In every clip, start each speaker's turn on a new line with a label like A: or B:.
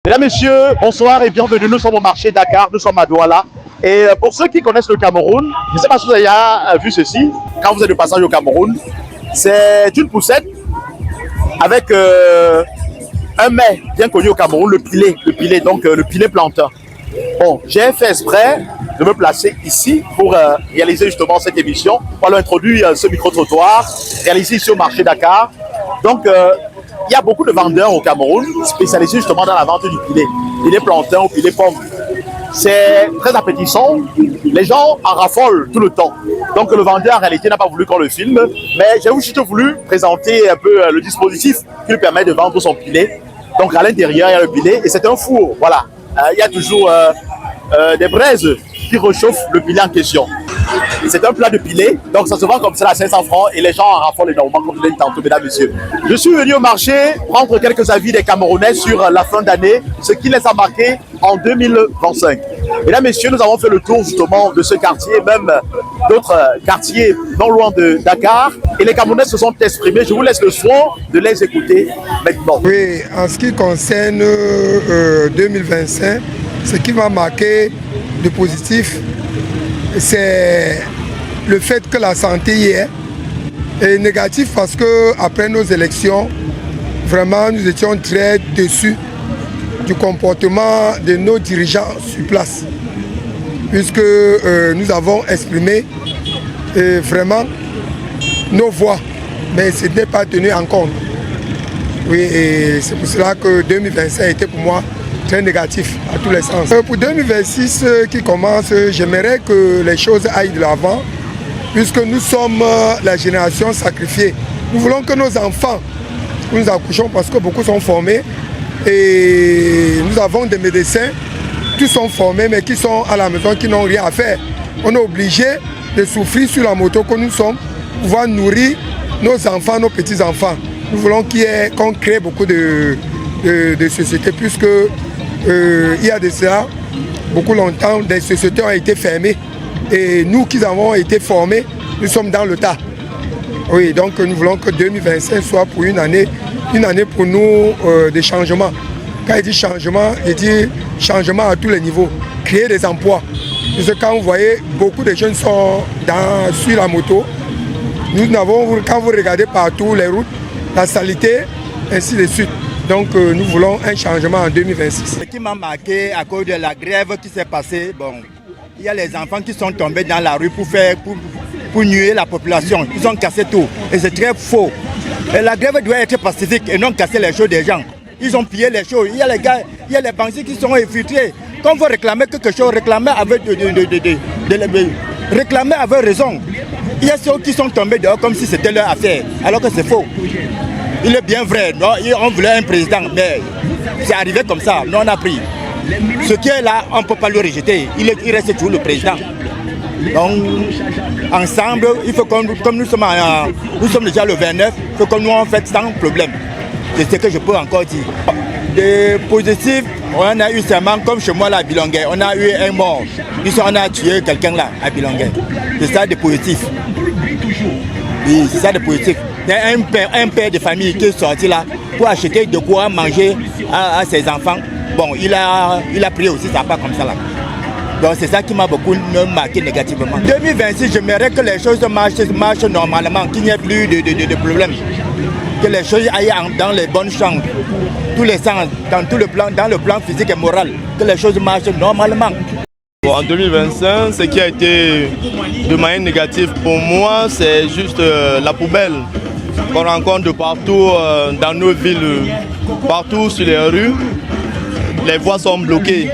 A: Mesdames, Messieurs, bonsoir et bienvenue. Nous sommes au marché Dakar, nous sommes à Douala. Et pour ceux qui connaissent le Cameroun, je ne sais pas si vous avez vu ceci, quand vous êtes de passage au Cameroun, c'est une poussette avec un mets bien connu au Cameroun, le pilet, donc le pilet plantain. Bon, j'ai fait exprès de me placer ici pour réaliser justement cette émission. On a introduit ce micro-trottoir, réalisé ici au marché Dakar. Donc, il y a beaucoup de vendeurs au Cameroun spécialisés justement dans la vente du pilet plantain ou pilet pomme. C'est très appétissant. Les gens en raffolent tout le temps. Donc le vendeur en réalité n'a pas voulu qu'on le filme, mais j'ai juste voulu présenter un peu le dispositif qui lui permet de vendre son pilet. Donc à l'intérieur il y a le pilet et c'est un four. Voilà, il y a toujours des braises qui réchauffent le pilet en question. C'est un plat de pilet, donc ça se vend comme ça à 500 francs et les gens en raffolent énormément comme je l'ai dit tantôt, mesdames et messieurs. Je suis venu au marché prendre quelques avis des Camerounais sur la fin d'année, ce qui les a marqués en 2025. Mesdames et messieurs, nous avons fait le tour justement de ce quartier, même d'autres quartiers non loin de Dakar. Et les Camerounais se sont exprimés. Je vous laisse le soin de les écouter maintenant.
B: Oui, en ce qui concerne 2025, ce qui m'a marqué de positif, c'est le fait que la santé y est. Et négatif parce que après nos élections, vraiment nous étions très déçus du comportement de nos dirigeants sur place. Puisque nous avons exprimé vraiment nos voix, mais ce n'est pas tenu en compte. Oui, et c'est pour cela que 2025 a été pour moi très négatif à tous les sens. Pour 2026 qui commence, j'aimerais que les choses aillent de l'avant, puisque nous sommes la génération sacrifiée. Nous voulons que nos enfants, nous accouchons parce que beaucoup sont formés, et nous avons des médecins, tous sont formés, mais qui sont à la maison, qui n'ont rien à faire. On est obligé de souffrir sur la moto que nous sommes, pour pouvoir nourrir nos enfants, nos petits-enfants. Nous voulons qu'on crée beaucoup de sociétés, puisque il y a de cela, beaucoup longtemps, des sociétés ont été fermées. Et nous qui avons été formés, nous sommes dans le tas. Oui, donc nous voulons que 2025 soit pour une année pour nous de changement. Quand il dit changement, il dit changement à tous les niveaux, créer des emplois. Parce que quand vous voyez, beaucoup de jeunes sont sur la moto. Quand vous regardez partout les routes, la saleté, ainsi de suite. Donc nous voulons un changement en 2026.
C: Ce qui m'a marqué à cause de la grève qui s'est passée, bon, il y a les enfants qui sont tombés dans la rue pour nuire la population. Ils ont cassé tout. Et c'est très faux. Et la grève doit être pacifique et non casser les choses des gens. Ils ont pillé les choses. Il y a les gars, il y a les bandits qui sont infiltrés. Quand vous réclamez quelque chose, réclamez avec raison. Il y a ceux qui sont tombés dehors comme si c'était leur affaire, alors que c'est faux. Il est bien vrai, non, on voulait un président, mais c'est arrivé comme ça, nous on a pris. Ce qui est là, on ne peut pas le rejeter, il reste toujours le président. Donc, ensemble, il faut comme nous sommes déjà le 29, il faut que nous en fait sans problème. C'est ce que je peux encore dire. Des positifs, on a eu seulement comme chez moi là à Bilongué, on a eu un mort. On a tué quelqu'un là à Bilongué. C'est ça des positifs. Oui, c'est ça des positifs. Il y a un père de famille qui est sorti là pour acheter de quoi manger à ses enfants. Bon, il a prié aussi, ça part comme ça là. Donc c'est ça qui m'a beaucoup marqué négativement. 2026, j'aimerais que les choses marchent normalement, qu'il n'y ait plus de problèmes. Que les choses aillent dans les bonnes chambres, tous les sens, dans le plan physique et moral, que les choses marchent normalement.
D: Bon, en 2025, ce qui a été de manière négative pour moi, c'est juste la poubelle qu'on rencontre de partout dans nos villes, partout sur les rues. Les voies sont bloquées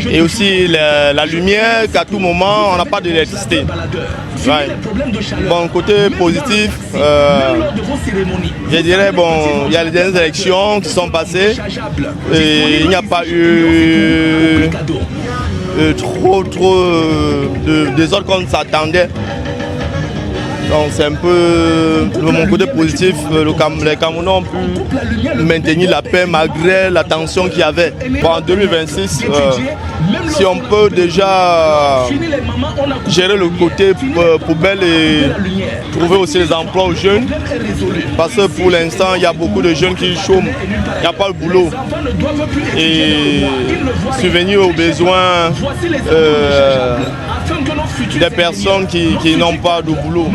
D: et aussi la lumière qu'à tout moment on n'a pas d'électricité. Ouais. Bon, côté positif, je dirais bon, il y a les dernières élections qui sont passées et il n'y a pas eu trop de désordre qu'on s'attendait. Donc c'est un peu mon côté positif. Les Camerounais ont pu maintenir la paix malgré la tension qu'il y avait. En 2026, si on peut déjà gérer le côté poubelle et trouver aussi des emplois aux jeunes, parce que pour l'instant, il y a beaucoup de jeunes qui chôment, il n'y a pas le boulot. Et subvenir aux besoins des personnes qui n'ont pas de boulot.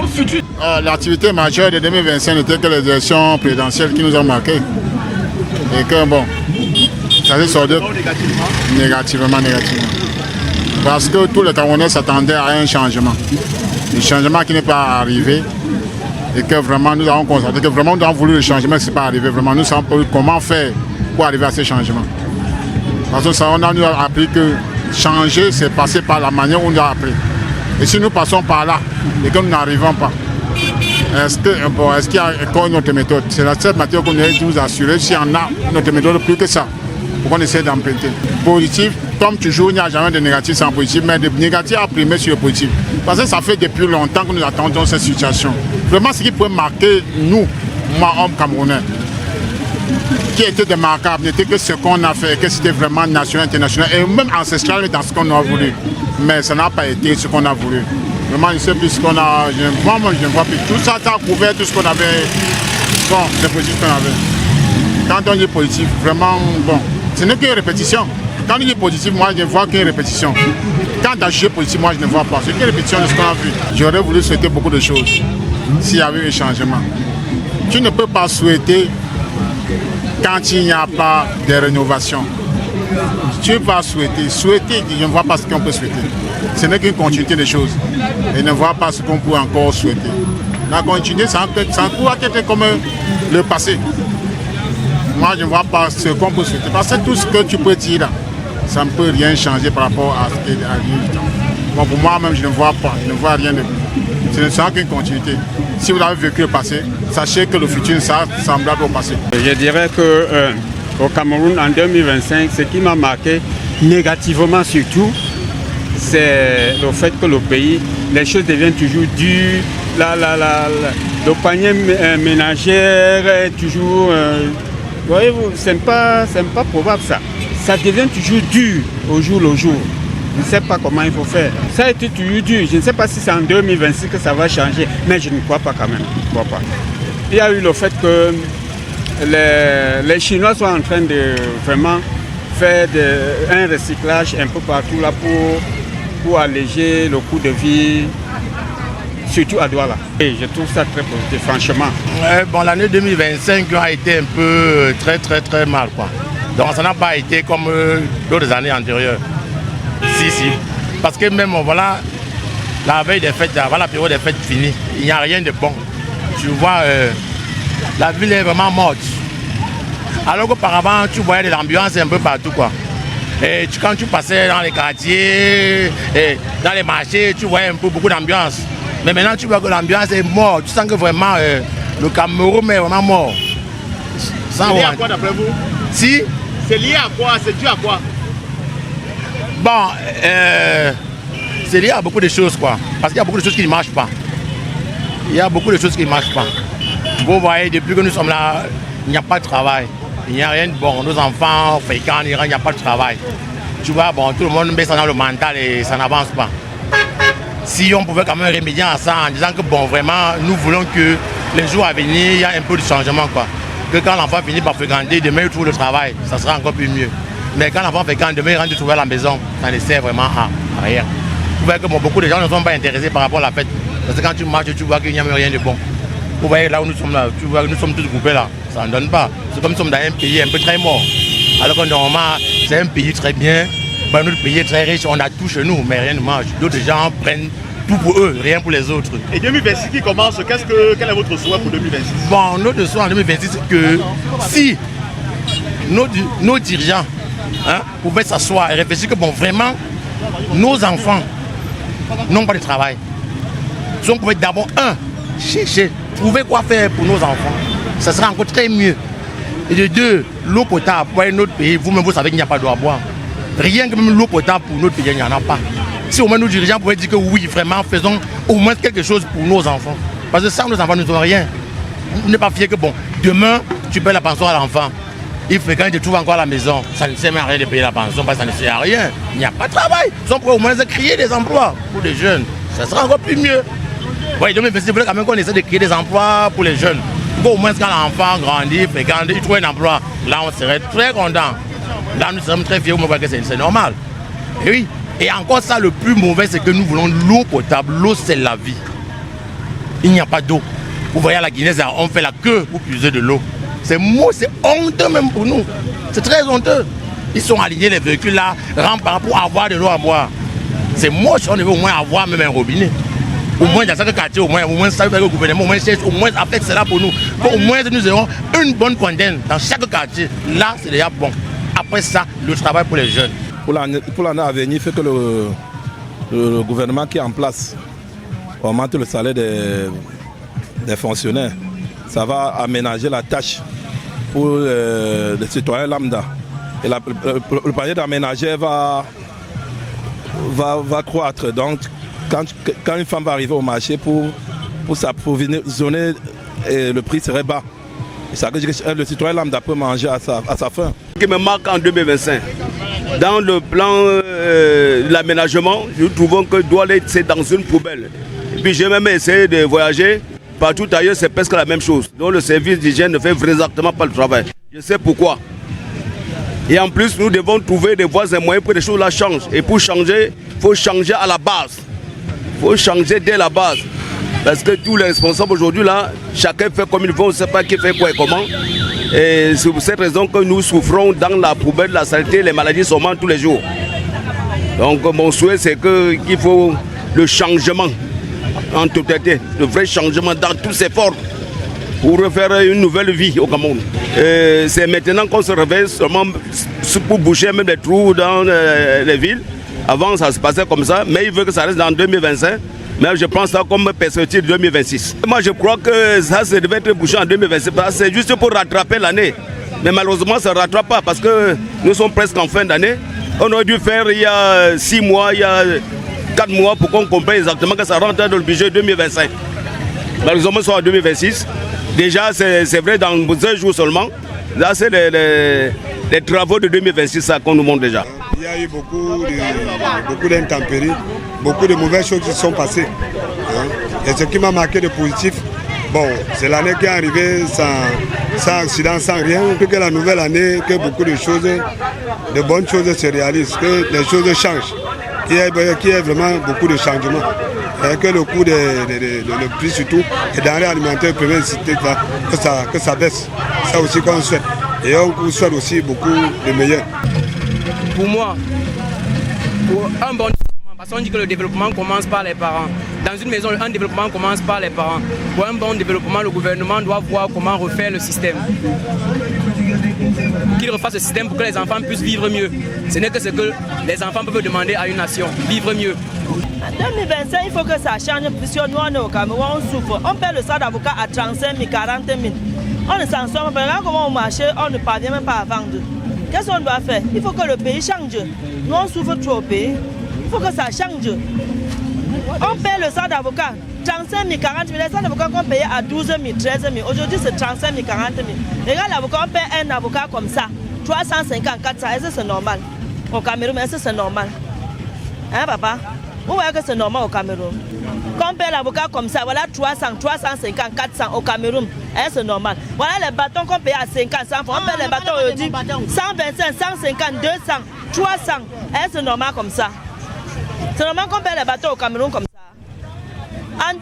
E: L'activité majeure de 2025 n'était que les élections présidentielles qui nous ont marquées. Et que bon, ça s'est soldé négativement. Parce que tous les Camerounais s'attendaient à un changement. Un changement qui n'est pas arrivé. Et que vraiment nous avons constaté que vraiment nous avons voulu le changement qui n'est pas arrivé. Vraiment nous savons comment faire pour arriver à ce changement. Parce que ça, on a appris que changer, c'est passer par la manière où on a appris. Et si nous passons par là et que nous n'arrivons pas, est-ce qu'il y a encore une autre méthode? C'est la seule méthode qu'on essaie de vous assurer. S'il y en a une autre méthode plus que ça, pour qu'on essaie d'emprunter. Positif, comme toujours, il n'y a jamais de négatif sans positif, mais de négatif à primer sur le positif. Parce que ça fait depuis longtemps que nous attendons cette situation. Vraiment, ce qui pourrait marquer nous, moi, homme camerounais, qui était démarquable, n'était que ce qu'on a fait, que c'était vraiment national, international, et même ancestral dans ce qu'on a voulu. Mais ça n'a pas été ce qu'on a voulu. Vraiment, je ne sais plus ce qu'on a. Je ne vois plus. Tout ça, ça a couvert tout ce qu'on avait. Bon, le positif qu'on avait. Quand on dit positif, vraiment, bon, ce n'est qu'une répétition. Quand on dit positif, moi, je ne vois qu'une répétition. Quand on a jugé positif, moi, je ne vois pas. C'est qu'une répétition de ce qu'on a vu. J'aurais voulu souhaiter beaucoup de choses s'il y avait eu un changement. Tu ne peux pas souhaiter quand il n'y a pas de rénovation. Tu vas souhaiter, je ne vois pas ce qu'on peut souhaiter. Ce n'est qu'une continuité des choses. Et ne vois pas ce qu'on peut encore souhaiter. La continuité, ça pourra être comme le passé. Moi, je ne vois pas ce qu'on peut souhaiter. Parce que tout ce que tu peux dire là, ça ne peut rien changer par rapport à ce qui arrive. Bon, pour moi-même, je ne vois pas, je ne vois rien de plus. Ce ne sera qu'une continuité. Si vous avez vécu le passé, sachez que le futur sera semblable au passé.
F: Je dirais que au Cameroun en 2025, ce qui m'a marqué négativement surtout, c'est le fait que le pays, les choses deviennent toujours dures. Le panier ménagère est toujours... voyez-vous, c'est pas probable ça. Ça devient toujours dur au jour le jour. Je ne sais pas comment il faut faire. Ça a été toujours dur. Je ne sais pas si c'est en 2026 que ça va changer, mais je ne crois pas quand même. Je ne crois pas. Il y a eu le fait que les Chinois sont en train de vraiment faire un recyclage un peu partout là pour alléger le coût de vie, surtout à Douala. Et je trouve ça très positif, franchement.
G: Bon, l'année 2025 a été un peu très mal, quoi. Donc ça n'a pas été comme d'autres années antérieures. Si. Parce que même, voilà, la veille des fêtes, avant la période des fêtes finie, il n'y a rien de bon. Tu vois, la ville est vraiment morte. Alors qu'auparavant, tu voyais de l'ambiance un peu partout, quoi. Et quand tu passais dans les quartiers, et dans les marchés, tu voyais un peu beaucoup d'ambiance. Mais maintenant, tu vois que l'ambiance est morte. Tu sens que vraiment, le Cameroun est vraiment mort.
A: C'est lié à quoi d'après vous?
G: Si.
A: C'est lié à quoi? C'est dû à quoi?
G: Bon, c'est lié à beaucoup de choses, quoi. Parce qu'il y a beaucoup de choses qui ne marchent pas. Vous voyez, depuis que nous sommes là, il n'y a pas de travail. Il n'y a rien de bon. Nos enfants fréquents en Iran, il n'y a pas de travail. Tu vois, bon, tout le monde met ça dans le mental et ça n'avance pas. Si on pouvait quand même remédier à ça en disant que, bon, vraiment, nous voulons que les jours à venir, il y a un peu de changement, quoi. Que quand l'enfant finit par fréquenter, demain il trouve le travail, ça sera encore plus mieux. Mais quand l'enfant fréquente, demain il rentre trouver à la maison, ça ne sert vraiment à rien. Vous voyez que bon, beaucoup de gens ne sont pas intéressés par rapport à la fête. Parce que quand tu marches, tu vois qu'il n'y a même rien de bon. Vous voyez là où nous sommes là, tu vois que nous sommes tous groupés là, ça ne donne pas. C'est comme si nous sommes dans un pays un peu très mort. Alors que normalement, c'est un pays très bien, ben, notre pays est très riche, on a tout chez nous, mais rien ne marche. D'autres gens prennent tout pour eux, rien pour les autres.
A: Et 2026 qui commence, quel est votre souhait pour 2026?
G: Bon, notre souhait en 2026, c'est que si nos dirigeants pouvaient s'asseoir et réfléchir que bon, vraiment, nos enfants n'ont pas de travail. Si on pouvait d'abord, chercher, trouver quoi faire pour nos enfants, ça serait encore très mieux. Et de deux, l'eau potable pour notre pays, vous-même vous savez qu'il n'y a pas d'eau à boire. Rien que même l'eau potable pour notre pays, il n'y en a pas. Si au moins nos dirigeants pouvaient dire que oui, vraiment, faisons au moins quelque chose pour nos enfants. Parce que sans nos enfants, nous n'aurons rien. Vous n'êtes pas fier que bon, demain, tu payes la pension à l'enfant. Il faut quand il te trouve encore à la maison. Ça ne sert à rien de payer la pension parce que ça ne sert à rien. Il n'y a pas de travail. Ils sont pour au moins créer des emplois pour les jeunes. Ça sera encore plus mieux. Oui, donc il faudrait quand même qu'on essaie de créer des emplois pour les jeunes. Pour au moins quand l'enfant grandit, fréquente, il trouve un emploi. Là, on serait très content. Là, nous sommes très fiers, on voit que c'est normal. Et oui. Et encore ça, le plus mauvais, c'est que nous voulons l'eau potable. L'eau, c'est la vie. Il n'y a pas d'eau. Vous voyez à la Guinée, on fait la queue pour puiser de l'eau. C'est honteux même pour nous. C'est très honteux. Ils sont alignés, les véhicules là, rampant pour avoir de l'eau à boire. C'est moche, on devait au moins avoir même un robinet. Au moins dans chaque quartier, au moins ça veut le gouvernement, au moins cherche, au moins avec cela pour nous. Au moins nous aurons une bonne fontaine dans chaque quartier. Là, c'est déjà bon. Après ça, le travail pour les jeunes.
H: Pour l'année à venir, il faut que le gouvernement qui est en place augmente le salaire des fonctionnaires. Ça va aménager la tâche pour les citoyens lambda. Et le panier d'aménageurs va croître. Donc, quand une femme va arriver au marché pour s'approvisionner, le prix serait bas. Et ça veut dire que le citoyen lambda peut manger à sa faim.
I: Ce qui me marque en 2025, dans le plan de l'aménagement, nous trouvons que Douala c'est dans une poubelle. Et puis j'ai même essayé de voyager. Partout ailleurs, c'est presque la même chose. Donc le service d'hygiène ne fait exactement pas le travail. Je sais pourquoi. Et en plus, nous devons trouver des voies et moyens pour que les choses là changent. Et pour changer, il faut changer à la base. Il faut changer dès la base. Parce que tous les responsables aujourd'hui, là, chacun fait comme il veut, on ne sait pas qui fait quoi et comment. Et c'est pour cette raison que nous souffrons dans la poubelle, la saleté, les maladies sont mortes tous les jours. Donc mon souhait, c'est qu'il faut le changement en totalité, le vrai changement dans tous ces formes pour refaire une nouvelle vie au Cameroun. C'est maintenant qu'on se réveille seulement pour boucher même les trous dans les villes. Avant ça se passait comme ça, mais il veut que ça reste dans 2025. Mais je prends ça comme perspective 2026. Moi je crois que ça devait être bouché en 2026. C'est juste pour rattraper l'année. Mais malheureusement ça ne rattrape pas parce que nous sommes presque en fin d'année. On aurait dû faire il y a 6 mois, il y a 4 mois pour qu'on comprenne exactement que ça rentre dans le budget 2025. Malheureusement, sont en 2026. Déjà, c'est vrai, dans 2 jours seulement. Là, c'est les travaux de 2026 qu'on nous montre déjà.
B: Il y a eu beaucoup d'intempéries, beaucoup de mauvaises choses qui sont passées. Et ce qui m'a marqué de positif, bon, c'est l'année qui est arrivée sans accident, sans rien. Puis que la nouvelle année, que beaucoup de choses, de bonnes choses se réalisent, que les choses changent. Qu'il y ait vraiment beaucoup de changements. Et que le coût le prix surtout, des denrées alimentaires que ça baisse. Ça aussi qu'on souhaite. Et on souhaite aussi beaucoup de meilleurs.
J: Pour moi, pour un bon développement, parce qu'on dit que le développement commence par les parents. Dans une maison, un développement commence par les parents. Pour un bon développement, le gouvernement doit voir comment refaire le système. Qu'il refasse le système pour que les enfants puissent vivre mieux. Ce n'est que ce que les enfants peuvent demander à une nation, vivre mieux.
K: En 2025, il faut que ça change, puisque nous, on est au Cameroun, on souffre. On paie le salaire d'avocat à 35 000, 40 000. On ne s'en sort pas. Là, comment on marche, on ne parvient même pas à vendre. Qu'est-ce qu'on doit faire? Il faut que le pays change. Nous, on souffre trop au pays. Il faut que ça change. On paie le salaire d'avocat 35 000, 40 000. Les salaires d'avocat qu'on payait à 12 000, 13 000. Aujourd'hui, c'est 35 000, 40 000. Regarde l'avocat, on paie un avocat comme ça. 350, 400. Est-ce que c'est normal? Au Cameroun, est-ce que c'est normal? Hein, papa? Vous voyez que c'est normal au Cameroun. Quand on paie l'avocat comme ça, voilà 300, 350, 400 au Cameroun. Est-ce que c'est normal? Voilà les bâtons qu'on paye à 50, 100 francs. On paie les bâtons aujourd'hui 125, 150, 200, 300. Est-ce que c'est normal comme ça? C'est normal qu'on paie les bâtons au Cameroun comme ça. En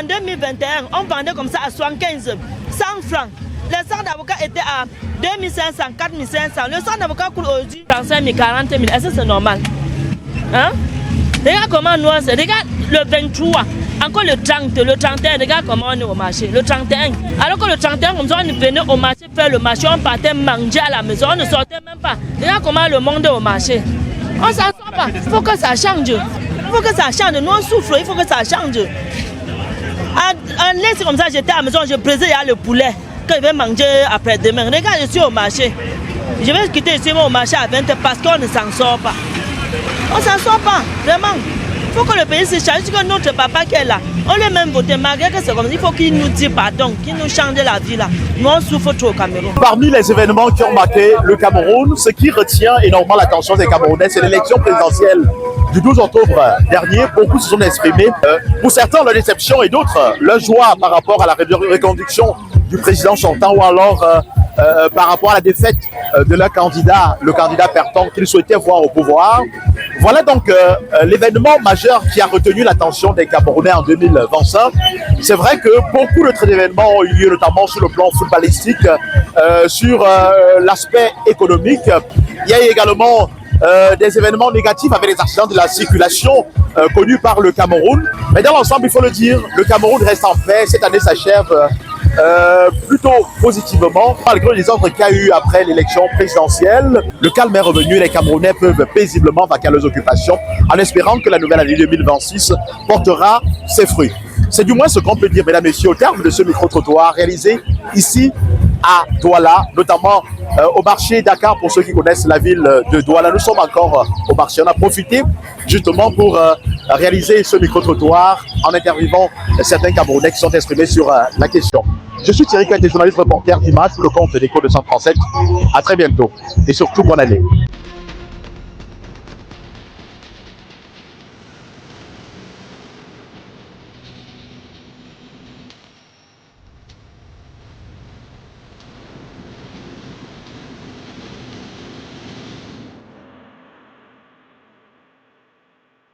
K: 2021, on vendait comme ça à 75, 100 francs. Les salaires d'avocat étaient à 2500, 4500. Le salaire d'avocat coûte aujourd'hui 35 000, 40 000. Est-ce que c'est normal? Hein? Regarde comment nous c'est. Regarde le 23, encore le 30, le 31. Regarde comment on est au marché. Le 31. Alors que le 31, comme ça, on venait au marché faire le marché. On partait manger à la maison. On ne sortait même pas. Regarde comment le monde est au marché. On ne s'en sort pas. Il faut que ça change. Il faut que ça change. Nous, on souffre. Il faut que ça change. En laisse comme ça, j'étais à la maison. Je brisais le poulet que je vais manger après-demain. Regarde, je suis au marché. Je vais quitter ici au marché à 20h parce qu'on ne s'en sort pas. On ne s'en sort pas, vraiment. Il faut que le pays se change, que notre papa qui est là, on l'a même voté, malgré que c'est comme ça, il faut qu'il nous dise pardon, qu'il nous change la vie là. Nous on souffre trop au Cameroun.
A: Parmi les événements qui ont marqué le Cameroun, ce qui retient énormément l'attention des Camerounais, c'est l'élection présidentielle du 12 octobre dernier. Beaucoup se sont exprimés. Pour certains, leur déception et d'autres, leur joie par rapport à la reconduction du président sortant ou alors par rapport à la défaite de leur candidat, le candidat Perton qu'ils souhaitaient voir au pouvoir. Voilà donc l'événement majeur qui a retenu l'attention des Camerounais en 2025. C'est vrai que beaucoup d'autres événements ont eu lieu, notamment sur le plan footballistique, sur l'aspect économique. Il y a également des événements négatifs avec les accidents de la circulation connus par le Cameroun. Mais dans l'ensemble, il faut le dire, le Cameroun reste en paix. Cette année s'achève plutôt positivement, malgré les ordres qu'il y a eu après l'élection présidentielle. Le calme est revenu et les Camerounais peuvent paisiblement vaquer à leurs occupations en espérant que la nouvelle année 2026 portera ses fruits. C'est du moins ce qu'on peut dire, mesdames et messieurs, au terme de ce micro-trottoir réalisé ici à Douala, notamment au marché Dakar, pour ceux qui connaissent la ville de Douala. Nous sommes encore au marché. On a profité justement pour réaliser ce micro-trottoir en interviewant certains Camerounais qui sont exprimés sur la question. Je suis Thierry Kouette, journaliste reporter d'Images pour le compte d'Echo 237. À très bientôt et surtout bonne année.